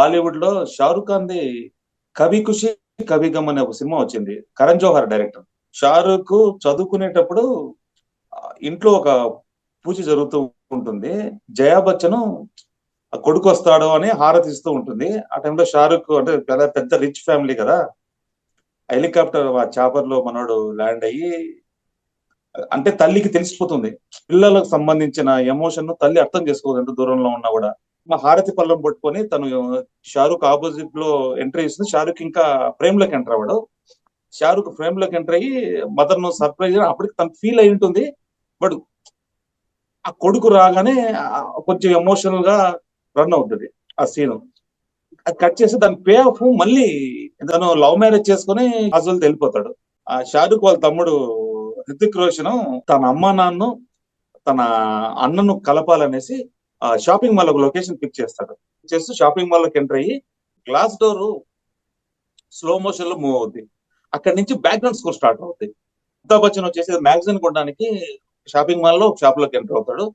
బాలీవుడ్ లో షారుఖ్ ఖాన్ ది కభీ ఖుషి కభీ గమ్ అనే ఒక సినిమా వచ్చింది. కరణ్ జోహార్ డైరెక్టర్. షారుఖ్ చదువుకునేటప్పుడు ఇంట్లో ఒక పూజ జరుగుతూ ఉంటుంది. జయా బచ్చన్ ఆ కొడుకు వస్తాడు అని హారతి ఇస్తూ ఉంటుంది. ఆ టైంలో షారుఖ్ అంటే పెద్ద పెద్ద రిచ్ ఫ్యామిలీ కదా, హెలికాప్టర్ ఆ చాపర్ లో మనోడు ల్యాండ్ అయ్యి, అంటే తల్లికి తెలిసిపోతుంది పిల్లలకు సంబంధించిన ఎమోషన్ తల్లి అర్థం చేసుకోదు ఎంత దూరంలో ఉన్నా కూడా. మా హారతి పళ్ళం పట్టుకొని తను షారుఖ్ ఆపోజిట్ లో ఎంట్రీ ఇస్తుంది. షారుఖ్ ఇంకా ఫ్రేమ్ లోకి ఎంటర్ అవ్వడు. షారుఖ్ ఫ్రేమ్ లోకి ఎంటర్ అయ్యి మదర్ ను సర్ప్రైజ్ అప్పటికి తను ఫీల్ అయి ఉంటుంది. బట్ ఆ కొడుకు రాగానే కొంచెం ఎమోషనల్ గా రన్ అవుతుంది ఆ సీన్. అది కట్ చేసి దాని పే ఆఫ్ మళ్ళీ తను లవ్ మ్యారేజ్ చేసుకుని హాజల్ వెళ్ళిపోతాడు. ఆ షారుఖ్ వాళ్ళ తమ్ముడు హృతిక్ రోషన్ తన అమ్మా నాన్నను తన అన్నను కలపాలనేసి షాపింగ్ మాల్ ఒక లొకేషన్ పిక్ చేస్తాడు. చేస్తూ షాపింగ్ మాల్ లోకి ఎంటర్ అయ్యి గ్లాస్ డోర్ స్లో మోషన్ లో మూవ్ అవుద్ది. అక్కడి నుంచి బ్యాక్గ్రౌండ్ స్కోర్ స్టార్ట్ అవుతుంది. అమితాబ్ బచ్చన్ వచ్చేసి మ్యాగజైన్ కొనడానికి షాపింగ్ మాల్ లో షాప్ లోకి ఎంటర్ అవుతాడు.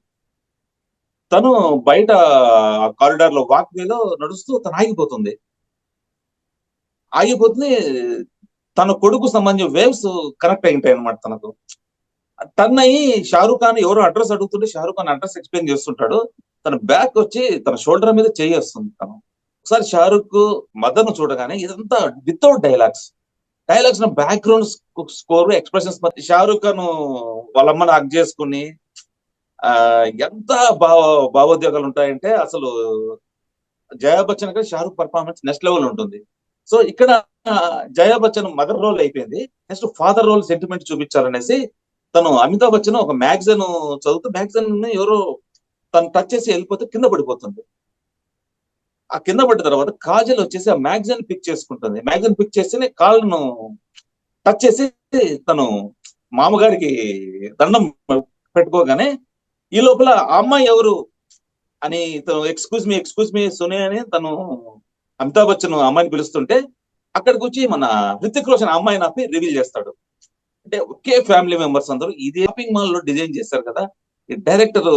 తను బయట కారిడార్ లో వాక్ వే లో నడుస్తూ తను ఆగిపోతుంది. ఆగిపోతుంది. తన కొడుకు సంబంధించిన వేవ్స్ కనెక్ట్ అయి ఉంటాయి అనమాట తనకు. టర్న్ అయ్యి షారూఖ్ ఖాన్ ఎవరో అడ్రస్ అడుగుతుంటే షారూఖ్ ఖాన్ అడ్రస్ ఎక్స్ప్లెయిన్ చేస్తుంటాడు. తన బ్యాక్ వచ్చి తన షోల్డర్ మీద చేయేస్తుంది తను. ఒకసారి షారూఖ్ మదర్ ను చూడగానే ఇదంతా without dialogues. Dialogues background score expressions Shahrukh Khan వాళ్ళమ్మని హగ్ చేసుకుని ఆ ఎంత భావోద్వేగాలు ఉంటాయంటే అసలు జయా బచ్చన్ కంటే షారూఖ్ పర్ఫార్మెన్స్ నెక్స్ట్ లెవెల్ ఉంటుంది. సో ఇక్కడ జయా బచ్చన్ మదర్ రోల్ అయిపోయింది. నెక్స్ట్ ఫాదర్ రోల్ సెంటిమెంట్ చూపించాలనేసి తను అమితాబ్ బచ్చన్ ఒక మ్యాగజైన్ చదువుతూ మ్యాగజైన్ ఎవరో తను టచ్ చేసి వెళ్ళిపోతే కింద పడిపోతుంది. ఆ కింద పడిన తర్వాత కాజల్ వచ్చేసి ఆ మ్యాగజైన్ పిక్ చేసుకుంటుంది. మ్యాగజైన్ పిక్ చేసి కాళ్ళను టచ్ చేసి తను మామగారికి దండం పెట్టుకోగానే ఈ లోపల ఆ అమ్మాయి ఎవరు అని తను ఎక్స్క్యూజ్ మీ సునే అని తను అమితాబ్ బచ్చన్ అమ్మాయిని పిలుస్తుంటే అక్కడికి వచ్చి మన హృతిక్ రోషన్ ఆ అమ్మాయిని ఆపి రివీల్ చేస్తాడు. అంటే ఒకే ఫ్యామిలీ మెంబర్స్ అందరూ ఇది షాపింగ్ మాల్ లో డిజైన్ చేశారు కదా. ఈ డైరెక్టర్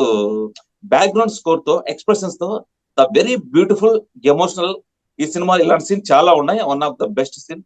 బ్యాక్గ్రౌండ్ స్కోర్ తో ఎక్స్ప్రెషన్స్ తో ద వెరీ బ్యూటిఫుల్ ఎమోషనల్. ఈ సినిమా ఇలాంటి సీన్ చాలా ఉన్నాయి. One of the best scene.